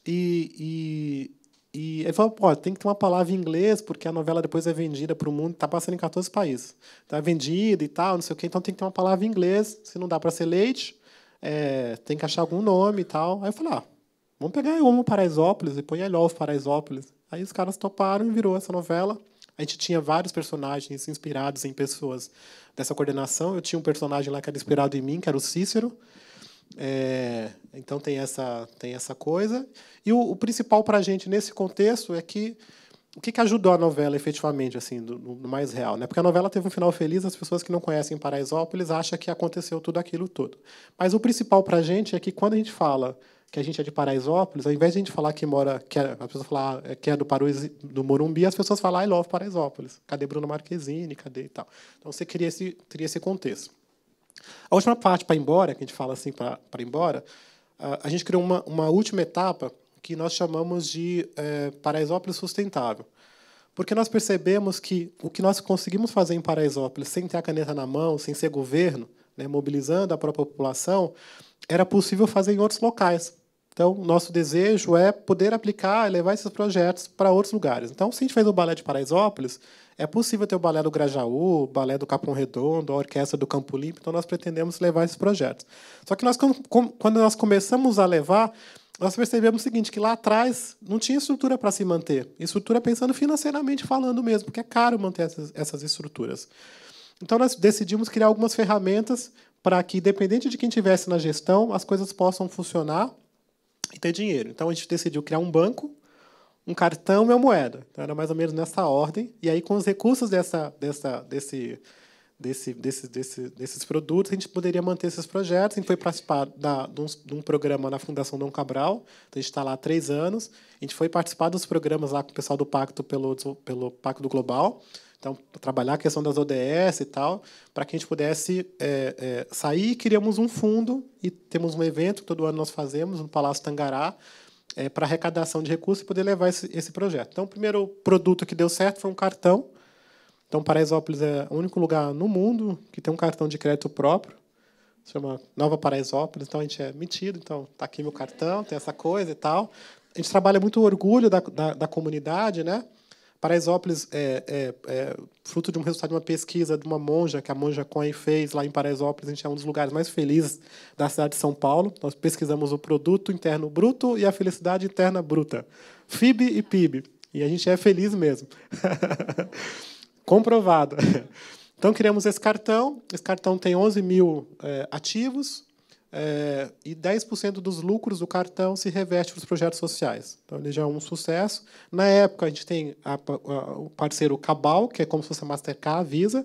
E ele falou, tem que ter uma palavra em inglês, porque a novela depois é vendida para o mundo, está passando em 14 países. Está vendida e tal, não sei o quê, então tem que ter uma palavra em inglês. Se não dá para ser leite, tem que achar algum nome e tal. Aí eu falei, vamos pegar Eu Amo Paraisópolis e põe I Love Paraisópolis. Aí os caras toparam e virou essa novela. A gente tinha vários personagens inspirados em pessoas dessa coordenação. Eu tinha um personagem lá que era inspirado em mim, que era o Cícero. Então tem essa coisa. E o principal para a gente nesse contexto é que o que ajudou a novela efetivamente, assim, no mais real, né? Porque a novela teve um final feliz, as pessoas que não conhecem Paraisópolis acham que aconteceu tudo aquilo tudo. Mas o principal para a gente é que quando a gente fala que a gente é de Paraisópolis, ao invés de a gente falar que mora, a pessoa falar que é do Morumbi, as pessoas falam I love Paraisópolis. Cadê Bruna Marquezine? Cadê e tal? Então você teria esse contexto. A última parte para ir embora, que a gente fala assim para ir embora, a gente criou uma última etapa que nós chamamos de Paraisópolis sustentável. Porque nós percebemos que o que nós conseguimos fazer em Paraisópolis, sem ter a caneta na mão, sem ser governo, né, mobilizando a própria população, era possível fazer em outros locais. Então, nosso desejo é poder aplicar e levar esses projetos para outros lugares. Então, se a gente fez o balé de Paraisópolis, é possível ter o balé do Grajaú, o balé do Capão Redondo, a orquestra do Campo Limpo. Então, nós pretendemos levar esses projetos. Só que quando nós começamos a levar, nós percebemos o seguinte, que lá atrás não tinha estrutura para se manter. Estrutura pensando financeiramente falando mesmo, porque é caro manter essas estruturas. Então, nós decidimos criar algumas ferramentas para que, independente de quem estivesse na gestão, as coisas possam funcionar e ter dinheiro. Então, a gente decidiu criar um banco, um cartão e uma moeda. Então, era mais ou menos nessa ordem. E aí, com os recursos desses produtos, a gente poderia manter esses projetos. A gente foi participar de um programa na Fundação Dom Cabral. Então, a gente está lá há 3 anos. A gente foi participar dos programas lá com o pessoal do Pacto pelo Pacto Global. Então, trabalhar a questão das ODS e tal, para que a gente pudesse sair. Criamos um fundo e temos um evento que todo ano nós fazemos no Palácio Tangará para arrecadação de recursos e poder levar esse projeto. Então, o primeiro produto que deu certo foi um cartão. Então, Paraisópolis é o único lugar no mundo que tem um cartão de crédito próprio. Se chama Nova Paraisópolis. Então, a gente é metido. Então, está aqui meu cartão, tem essa coisa e tal. A gente trabalha muito o orgulho da comunidade, né? Paraisópolis é fruto de um resultado de uma pesquisa de uma monja, que a monja Cohen fez lá em Paraisópolis. A gente é um dos lugares mais felizes da cidade de São Paulo. Nós pesquisamos o produto interno bruto e a felicidade interna bruta. FIB e PIB. E a gente é feliz mesmo. Comprovado. Então, criamos esse cartão. Esse cartão tem 11 mil ativos. E 10% dos lucros do cartão se reveste para os projetos sociais. Então, ele já é um sucesso. Na época, a gente tem o parceiro Cabal, que é como se fosse a Mastercard, a Visa,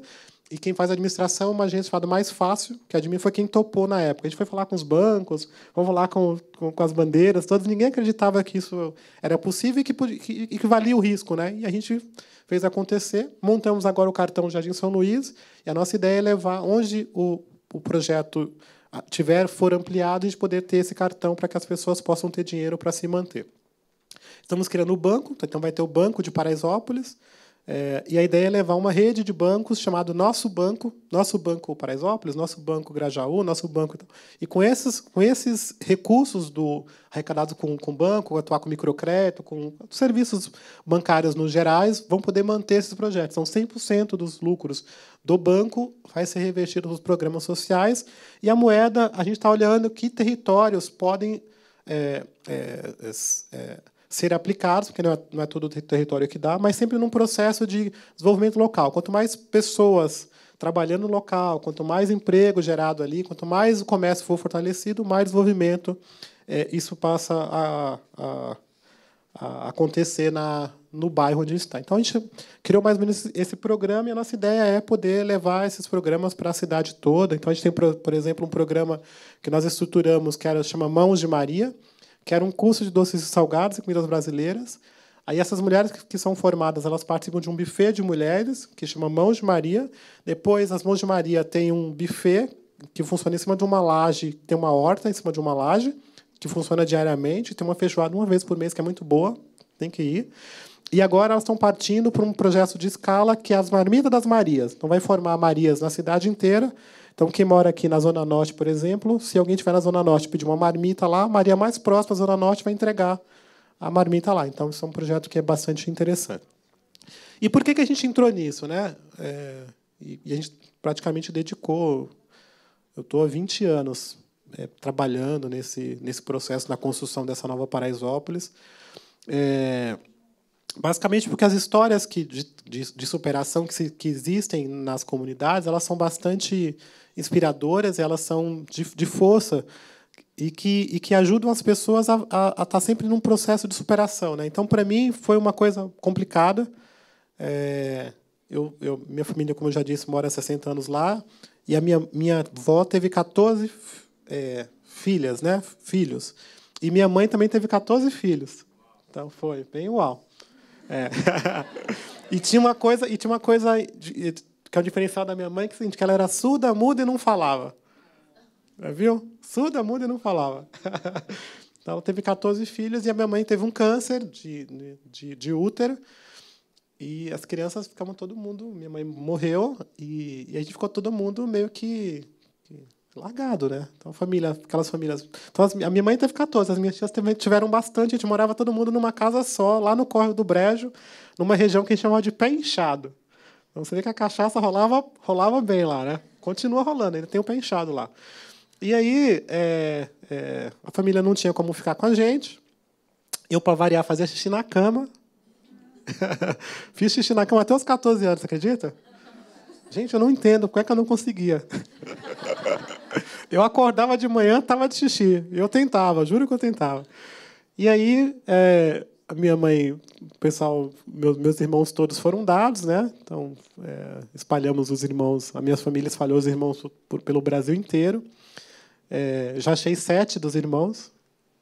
e quem faz a administração é uma agência chamada Mais Fácil, que a Admin foi quem topou na época. A gente foi falar com os bancos, vamos falar com as bandeiras, todos. Ninguém acreditava que isso era possível e que valia o risco, né? E a gente fez acontecer. Montamos agora o cartão Jardim São Luís, e a nossa ideia é levar onde o projeto for ampliado, a gente poder ter esse cartão para que as pessoas possam ter dinheiro para se manter. Estamos criando o banco, então vai ter o Banco de Paraisópolis, e a ideia é levar uma rede de bancos chamado Nosso Banco Paraisópolis, Nosso Banco Grajaú, Nosso Banco... E com esses recursos arrecadados com o banco, atuar com microcrédito, com serviços bancários nos gerais, vão poder manter esses projetos. Então, 100% dos lucros do banco vai ser revertido nos programas sociais. E a moeda, a gente está olhando que territórios podem ser aplicados, porque não é todo o território que dá, mas sempre num processo de desenvolvimento local. Quanto mais pessoas trabalhando no local, quanto mais emprego gerado ali, quanto mais o comércio for fortalecido, mais desenvolvimento isso passa a acontecer no bairro onde está. Então, a gente criou mais ou menos esse programa, e a nossa ideia é poder levar esses programas para a cidade toda. Então, a gente tem, por exemplo, um programa que nós estruturamos, que chama Mãos de Maria, que era um curso de doces e salgados e comidas brasileiras. Aí, essas mulheres que são formadas, elas participam de um buffet de mulheres, que chama Mãos de Maria. Depois, as Mãos de Maria têm um buffet que funciona em cima de uma laje, tem uma horta em cima de uma laje, que funciona diariamente. Tem uma feijoada uma vez por mês, que é muito boa, tem que ir. E agora elas estão partindo para um projeto de escala, que é as Marmitas das Marias. Então, vai formar Marias na cidade inteira. Então, quem mora aqui na Zona Norte, por exemplo, se alguém estiver na Zona Norte e pedir uma marmita lá, a Maria mais próxima da Zona Norte vai entregar a marmita lá. Então, isso é um projeto que é bastante interessante. E por que a gente entrou nisso, né? E a gente praticamente dedicou... Eu estou há 20 anos trabalhando nesse processo da construção dessa nova Paraisópolis. Basicamente porque as histórias de superação que existem nas comunidades, elas são bastante inspiradoras, elas são de força e que ajudam as pessoas a estar sempre num processo de superação, né? Então, para mim, foi uma coisa complicada. Minha família, como eu já disse, mora há 60 anos lá, e a minha avó teve 14 filhas, né? Filhos. E minha mãe também teve 14 filhos. Então, foi bem uau. É. E tinha uma coisa que é o diferencial da minha mãe, que é o seguinte, que ela era surda, muda e não falava. Viu? Surda, muda e não falava. Então, teve 14 filhos e a minha mãe teve um câncer de útero. E as crianças ficavam todo mundo... Minha mãe morreu e a gente ficou todo mundo meio que largado, né? Então, aquelas famílias... Então, a minha mãe teve 14, as minhas tias também tiveram bastante. A gente morava todo mundo numa casa só, lá no Córrego do Brejo, numa região que a gente chamava de Pé Inchado. Então, você vê que a cachaça rolava bem lá, né? Continua rolando, ainda tem o Pé Inchado lá. E aí, a família não tinha como ficar com a gente. Eu, para variar, fazia xixi na cama. Fiz xixi na cama até os 14 anos, você acredita? Gente, eu não entendo como é que eu não conseguia. Eu acordava de manhã, estava de xixi. Eu tentava, juro que eu tentava. E aí, a minha mãe, o pessoal, meus irmãos todos foram dados, né? Então, espalhamos os irmãos, a minha família espalhou os irmãos pelo Brasil inteiro. Já achei 7 dos irmãos.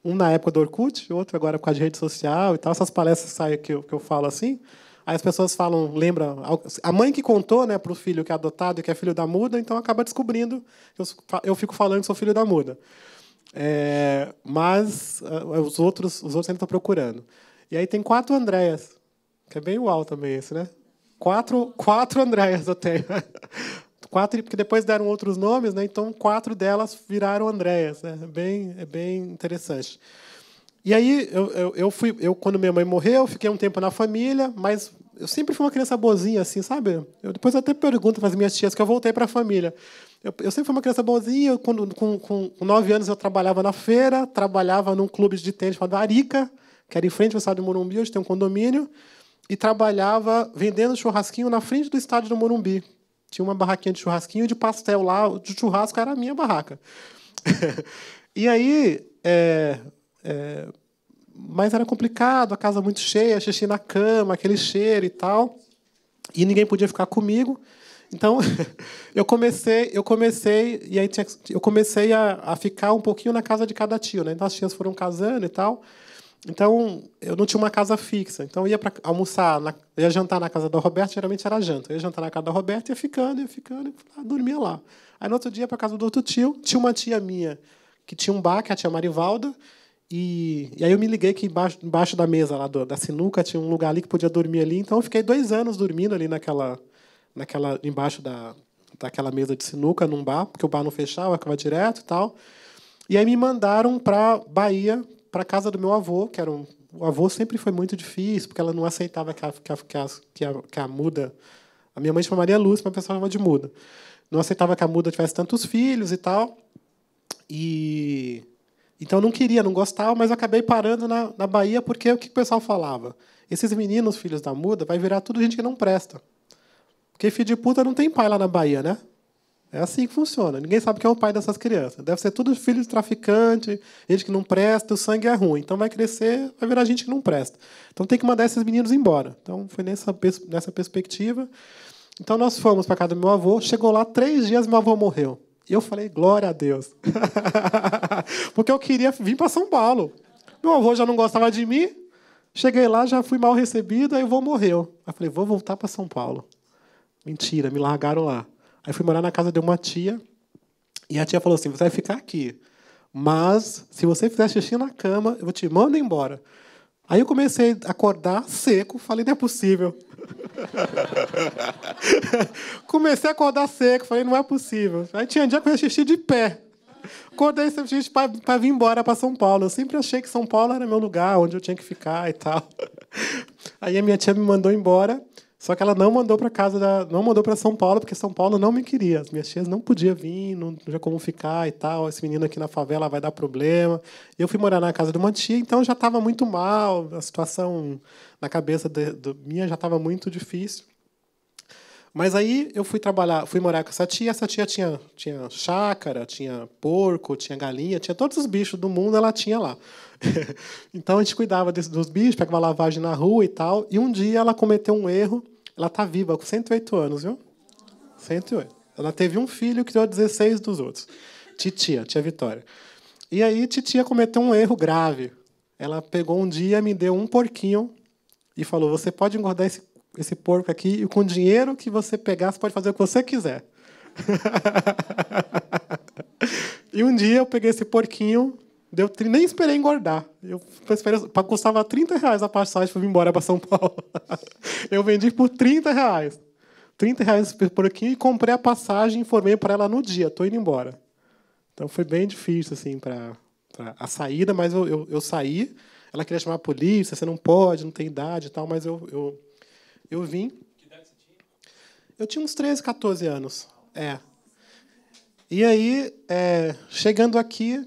Um na época do Orkut, outro agora com a rede social e tal. Essas palestras saem que eu falo assim. Aí as pessoas falam, lembram... A mãe que contou, né, para o filho que é adotado e que é filho da muda, então acaba descobrindo. Eu fico falando que sou filho da muda. Mas os outros ainda estão procurando. E aí tem 4 Andréas, que é bem uau também esse, né? 4 Andréas eu tenho. 4, porque depois deram outros nomes, né? Então 4 delas viraram Andréas, né? É bem interessante. E aí eu quando minha mãe morreu, fiquei um tempo na família, mas eu sempre fui uma criança boazinha, assim, sabe? Depois eu até pergunto para as minhas tias que eu voltei para a família. Eu sempre fui uma criança boazinha. Com 9 anos eu trabalhava na feira, trabalhava num clube de tênis chamado Arica, que era em frente ao estádio do Morumbi, hoje tem um condomínio, e trabalhava vendendo churrasquinho na frente do estádio do Morumbi. Tinha uma barraquinha de churrasquinho e de pastel lá. De churrasco era a minha barraca. E aí... mas era complicado, a casa muito cheia, xixi na cama, aquele cheiro e tal. E ninguém podia ficar comigo. Então, eu comecei a ficar um pouquinho na casa de cada tio, né? Então, as tias foram casando e tal. Então, eu não tinha uma casa fixa. Então, eu ia para almoçar, ia jantar na casa da Roberta, geralmente era janta. Eu ia jantar na casa da Roberta, ia ficando, dormia lá. Aí, no outro dia, para casa do outro tio, tinha uma tia minha que tinha um bar, que é a tia Marivalda, e aí eu me liguei que embaixo da mesa lá da sinuca tinha um lugar ali que podia dormir ali. Então, eu fiquei 2 anos dormindo ali embaixo daquela mesa de sinuca, num bar, porque o bar não fechava, ficava direto e tal. E aí me mandaram para Bahia, para a casa do meu avô, o avô sempre foi muito difícil, porque ela não aceitava que a muda... A minha mãe chama Maria Lúcia, mas a pessoa chama de muda. Não aceitava que a muda tivesse tantos filhos e tal. Então, eu não queria, não gostava, mas eu acabei parando na Bahia, porque o que o pessoal falava? Esses meninos, filhos da muda, vai virar tudo gente que não presta. Porque filho de puta não tem pai lá na Bahia, né? É assim que funciona. Ninguém sabe quem é o pai dessas crianças. Deve ser tudo filho de traficante, gente que não presta, o sangue é ruim. Então vai crescer, vai virar gente que não presta. Então tem que mandar esses meninos embora. Então foi nessa perspectiva. Então nós fomos para a casa do meu avô. Chegou lá, 3 dias, meu avô morreu. E eu falei, glória a Deus. Porque eu queria vir para São Paulo. Meu avô já não gostava de mim. Cheguei lá, já fui mal recebido, aí o avô morreu. Aí falei, vou voltar para São Paulo. Mentira, me largaram lá. Aí fui morar na casa de uma tia, e a tia falou assim, você vai ficar aqui, mas se você fizer xixi na cama, eu te mando embora. Aí eu comecei a acordar seco, falei, não é possível. Comecei a acordar seco, falei, não é possível. Aí tinha dia que eu ia xixi de pé. Acordei xixi para vir embora para São Paulo. Eu sempre achei que São Paulo era meu lugar, onde eu tinha que ficar e tal. Aí a minha tia me mandou embora. Só que ela não mandou para São Paulo, porque São Paulo não me queria. As minhas tias não podiam vir, não tinha como ficar e tal. Esse menino aqui na favela vai dar problema. Eu fui morar na casa de uma tia, então já estava muito mal. A situação na cabeça minha já estava muito difícil. Mas aí eu fui morar com essa tia. Essa tia tinha chácara, tinha porco, tinha galinha, tinha todos os bichos do mundo, ela tinha lá. Então a gente cuidava dos bichos, pegava lavagem na rua e tal. E um dia ela cometeu um erro. Ela está viva, com 108 anos, viu? 108. Ela teve um filho que criou 16 dos outros. Tia Vitória. E aí, titia cometeu um erro grave. Ela pegou um dia, me deu um porquinho e falou: você pode engordar esse porco aqui e com o dinheiro que você pegar, você pode fazer o que você quiser. E um dia eu peguei esse porquinho, nem esperei engordar. Custava R$ 30 a passagem para vir embora para São Paulo. Eu vendi por R$ 30. R$ 30 por porquinho e comprei a passagem e informei para ela no dia: estou indo embora. Então foi bem difícil assim, para a saída, mas eu saí. Ela queria chamar a polícia: você não pode, não tem idade e tal, mas eu vim. Que idade você tinha? Eu tinha uns 13, 14 anos. E aí, chegando aqui,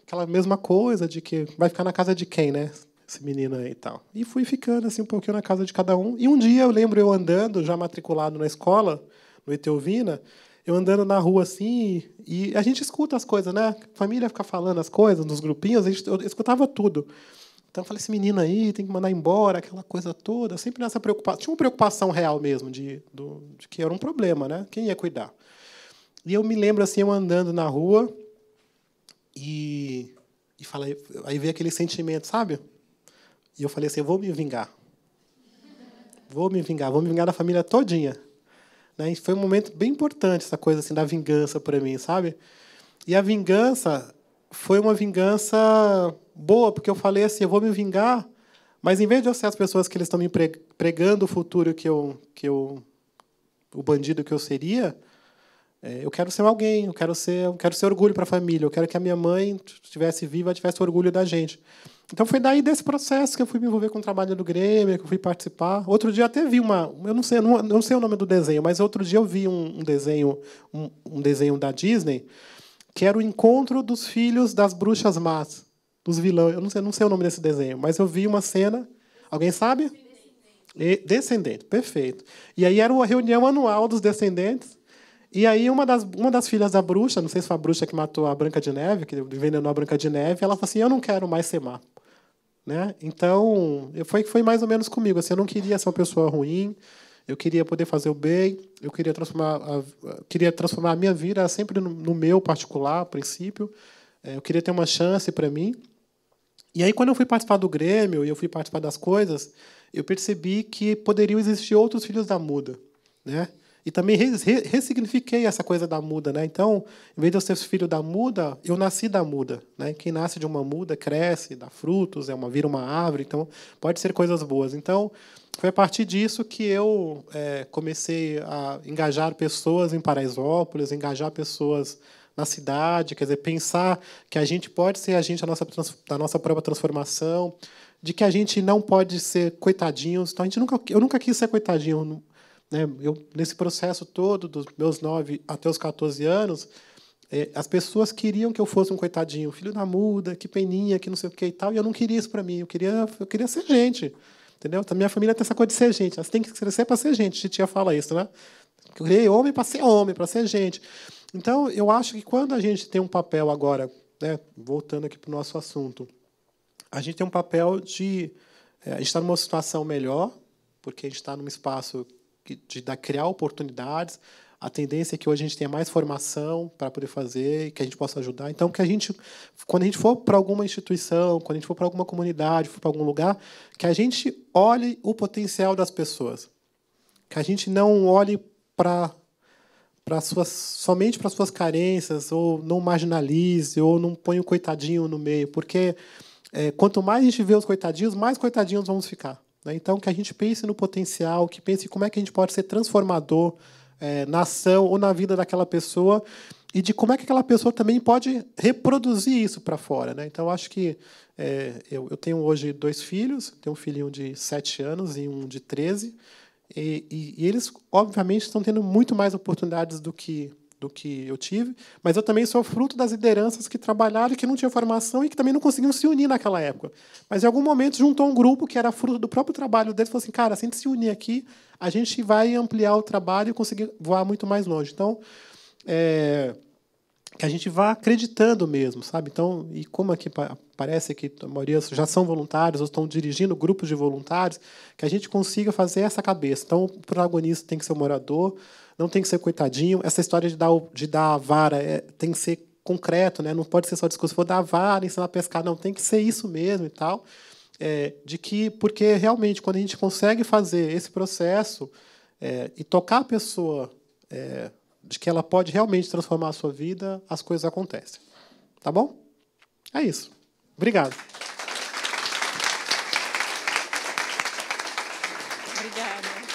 aquela mesma coisa de que vai ficar na casa de quem, né? Esse menino aí e tal. E fui ficando assim um pouquinho na casa de cada um. E um dia eu lembro eu andando, já matriculado na escola, no Etelvina, eu andando na rua assim, e a gente escuta as coisas, né? A família fica falando as coisas nos grupinhos, eu escutava tudo. Então eu falei: esse menino aí tem que mandar embora, aquela coisa toda. Sempre nessa preocupação. Tinha uma preocupação real mesmo de que era um problema, né? Quem ia cuidar? E eu me lembro assim, eu andando na rua e falei, aí veio aquele sentimento, sabe? E eu falei assim: eu vou me vingar. Vou me vingar da família todinha. Né? E foi um momento bem importante essa coisa assim da vingança para mim, sabe? E a vingança foi uma vingança boa, porque eu falei assim: eu vou me vingar, mas em vez de eu ser as pessoas que eles estão me pregando o futuro o bandido que eu seria, eu quero ser alguém, eu quero ser orgulho para a família, eu quero que a minha mãe estivesse viva, tivesse orgulho da gente. Então foi daí desse processo que eu fui me envolver com o trabalho do Grêmio, que eu fui participar. Outro dia até vi eu não sei o nome do desenho, mas outro dia eu vi um desenho da Disney, que era o encontro dos filhos das bruxas más, dos vilões. Eu não sei o nome desse desenho, mas eu vi uma cena. Alguém sabe? Descendente, perfeito. E aí era uma reunião anual dos descendentes. E aí uma das filhas da bruxa, não sei se foi a bruxa que matou a Branca de Neve, que envenenou a Branca de Neve, ela falou assim: eu não quero mais ser má. Né? Então, foi mais ou menos comigo. Assim, eu não queria ser uma pessoa ruim, eu queria poder fazer o bem, eu queria transformar a minha vida sempre no meu particular, princípio. Eu queria ter uma chance para mim. E aí, quando eu fui participar do Grêmio e eu fui participar das coisas, eu percebi que poderiam existir outros filhos da muda. Né? E também ressignifiquei essa coisa da muda. Né? Então, em vez de eu ser filho da muda, eu nasci da muda. Né? Quem nasce de uma muda cresce, dá frutos, vira uma árvore. Então, pode ser coisas boas. Então, foi a partir disso que eu comecei a engajar pessoas em Paraisópolis, engajar pessoas na cidade, quer dizer, pensar que a gente pode ser agente da nossa própria transformação, de que a gente não pode ser coitadinhos. Então, eu nunca quis ser coitadinho. Né? Nesse processo todo, dos meus 9 até os 14 anos, as pessoas queriam que eu fosse um coitadinho, filho da muda, que peninha, que não sei o que e tal, e eu não queria isso para mim. Eu queria ser gente. Entendeu? Então, minha família tem essa coisa de ser gente. Você tem que crescer para ser gente. A titia fala isso, né? Eu criei homem, para ser gente. Então, eu acho que quando a gente tem um papel agora, né, voltando aqui para o nosso assunto, a gente tem um papel de a gente está numa situação melhor, porque a gente está num espaço de criar oportunidades. A tendência é que hoje a gente tenha mais formação para poder fazer e que a gente possa ajudar. Então, quando a gente for para alguma instituição, quando a gente for para alguma comunidade, for para algum lugar, que a gente olhe o potencial das pessoas, que a gente não olhe somente para as suas carências, ou não marginalize, ou não ponha o coitadinho no meio, porque quanto mais a gente vê os coitadinhos, mais coitadinhos vamos ficar. Né? Então, que a gente pense no potencial, que pense como é que a gente pode ser transformador na ação ou na vida daquela pessoa, e de como é que aquela pessoa também pode reproduzir isso para fora. Né? Então, acho que eu tenho hoje 2 filhos, tenho um filhinho de 7 anos e um de 13, e eles, obviamente, estão tendo muito mais oportunidades do que eu tive, mas eu também sou fruto das lideranças que trabalharam, que não tinham formação e que também não conseguiam se unir naquela época. Mas, em algum momento, juntou um grupo que era fruto do próprio trabalho deles e falou assim: cara, se a gente se unir aqui, a gente vai ampliar o trabalho e conseguir voar muito mais longe. Então, que a gente vá acreditando mesmo, sabe? Então, e como aqui parece que a maioria já são voluntários ou estão dirigindo grupos de voluntários, que a gente consiga fazer essa cabeça. Então, o protagonista tem que ser o morador, não tem que ser coitadinho. Essa história de dar a vara tem que ser concreto, né? Não pode ser só discurso, vou dar vara, ensinar a pescar, não, tem que ser isso mesmo e tal. Porque realmente, quando a gente consegue fazer esse processo e tocar a pessoa de que ela pode realmente transformar a sua vida, as coisas acontecem. Tá bom? É isso. Obrigado. Obrigada.